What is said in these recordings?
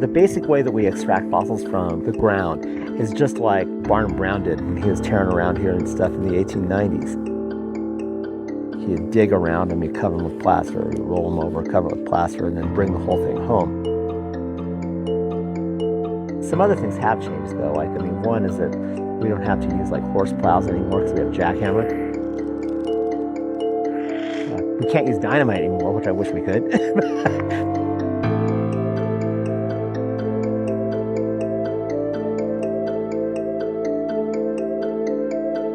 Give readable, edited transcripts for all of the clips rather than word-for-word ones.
The basic way that we extract fossils from the ground is just like Barnum Brown did when he was tearing around here and stuff in the 1890s. He'd dig around them, he'd cover them with plaster, he'd roll them over, cover it with plaster, and then bring the whole thing home. Some other things have changed though. One is that we don't have to use horse plows anymore because we have jackhammer. We can't use dynamite anymore, which I wish we could.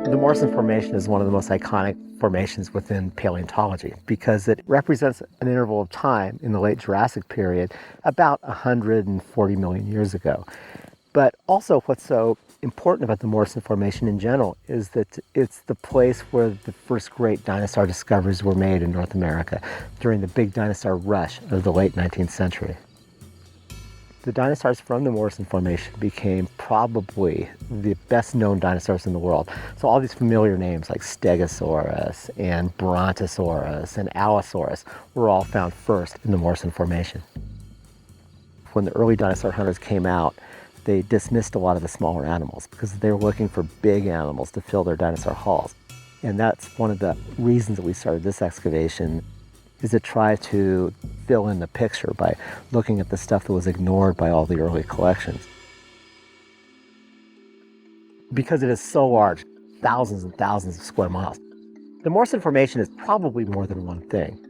The Morrison Formation is one of the most iconic formations within paleontology because it represents an interval of time in the late Jurassic period about 140 million years ago. But also what's so important about the Morrison Formation in general is that it's the place where the first great dinosaur discoveries were made in North America during the big dinosaur rush of the late 19th century. The dinosaurs from the Morrison Formation became probably the best known dinosaurs in the world. So all these familiar names like Stegosaurus and Brontosaurus and Allosaurus were all found first in the Morrison Formation. When the early dinosaur hunters came out, they dismissed a lot of the smaller animals because they were looking for big animals to fill their dinosaur halls. And that's one of the reasons that we started this excavation, is to try to fill in the picture by looking at the stuff that was ignored by all the early collections. Because it is so large, thousands and thousands of square miles, the Morrison Formation is probably more than one thing.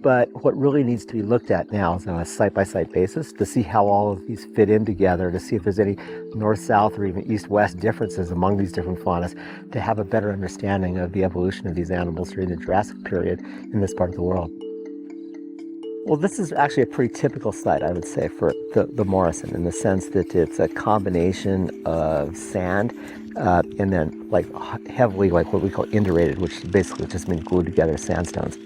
But what really needs to be looked at now is on a site-by-site basis to see how all of these fit in together, to see if there's any north-south or even east-west differences among these different faunas, to have a better understanding of the evolution of these animals during the Jurassic period in this part of the world. Well, this is actually a pretty typical site, I would say, for the Morrison, in the sense that it's a combination of sand and then heavily what we call indurated, which basically just means glued together sandstones.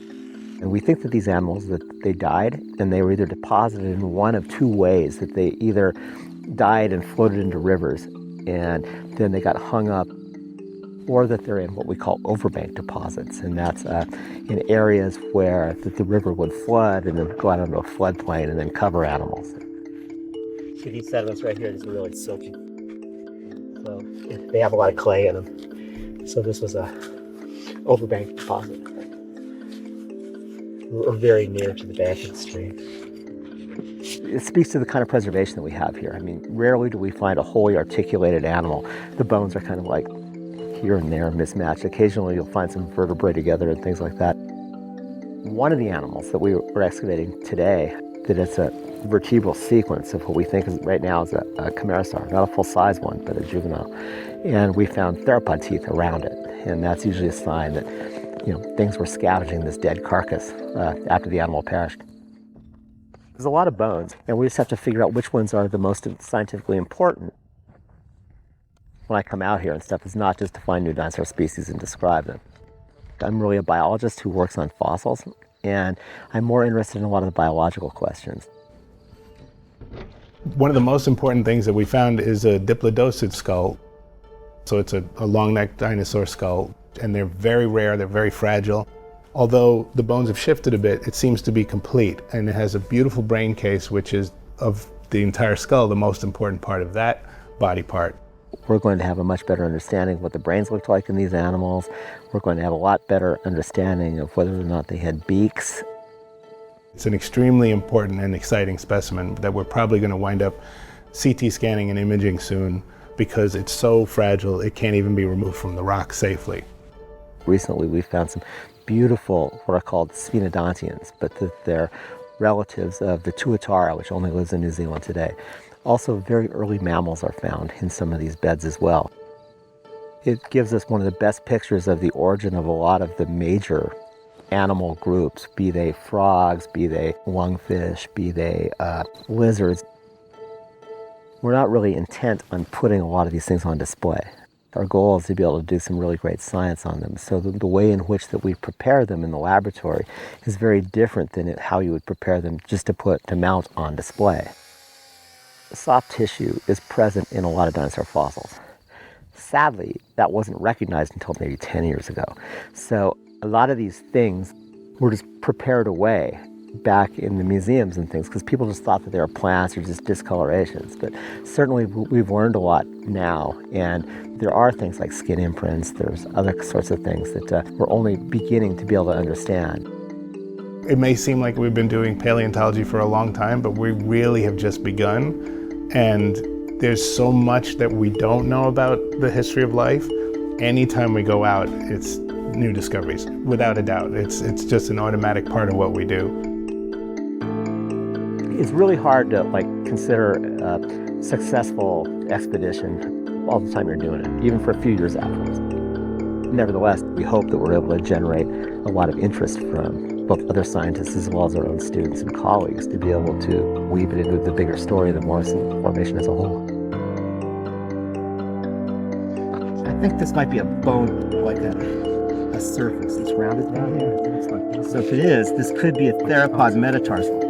And we think that these animals, that they died and they were either deposited in one of two ways, that they either died and floated into rivers and then they got hung up, or that they're in what we call overbank deposits, and that's in areas where the river would flood and then go out onto a floodplain and then cover animals. See these sediments right here, these are really silky. So they have a lot of clay in them. So this was a overbank deposit. We're very near to the bank of the stream. It speaks to the kind of preservation that we have here. Rarely do we find a wholly articulated animal. The bones are kind of here and there mismatched. Occasionally you'll find some vertebrae together and things like that. One of the animals that we're excavating today, that it's a vertebral sequence of what we think is right now is a chimerosaur, not a full-size one, but a juvenile. And we found theropod teeth around it, and that's usually a sign that things were scavenging this dead carcass after the animal perished. There's a lot of bones, and we just have to figure out which ones are the most scientifically important. When I come out here and stuff, it's not just to find new dinosaur species and describe them. I'm really a biologist who works on fossils, and I'm more interested in a lot of the biological questions. One of the most important things that we found is a diplodocid skull. So it's a long-necked dinosaur skull, and they're very rare, they're very fragile. Although the bones have shifted a bit, it seems to be complete, and it has a beautiful brain case, which is, of the entire skull, the most important part of that body part. We're going to have a much better understanding of what the brains looked like in these animals. We're going to have a lot better understanding of whether or not they had beaks. It's an extremely important and exciting specimen that we're probably going to wind up CT scanning and imaging soon, because it's so fragile it can't even be removed from the rock safely. Recently we found some beautiful, what are called sphenodontians, but they're relatives of the tuatara, which only lives in New Zealand today. Also, very early mammals are found in some of these beds as well. It gives us one of the best pictures of the origin of a lot of the major animal groups, be they frogs, be they lungfish, be they lizards. We're not really intent on putting a lot of these things on display. Our goal is to be able to do some really great science on them. So the way in which that we prepare them in the laboratory is very different than how you would prepare them just to mount on display. Soft tissue is present in a lot of dinosaur fossils. Sadly, that wasn't recognized until maybe 10 years ago. So a lot of these things were just prepared away back in the museums and things, because people just thought that they were plants or just discolorations. But certainly we've learned a lot now, and there are things like skin imprints, there's other sorts of things that we're only beginning to be able to understand. It may seem like we've been doing paleontology for a long time, but we really have just begun. And there's so much that we don't know about the history of life. Anytime we go out, it's new discoveries, without a doubt. It's just an automatic part of what we do. It's really hard to consider a successful expedition all the time you're doing it, even for a few years afterwards. Nevertheless, we hope that we're able to generate a lot of interest from both other scientists as well as our own students and colleagues to be able to weave it into the bigger story of the Morrison Formation as a whole. I think this might be a bone, like a surface. It's rounded down here. So if it is, this could be a theropod metatarsal.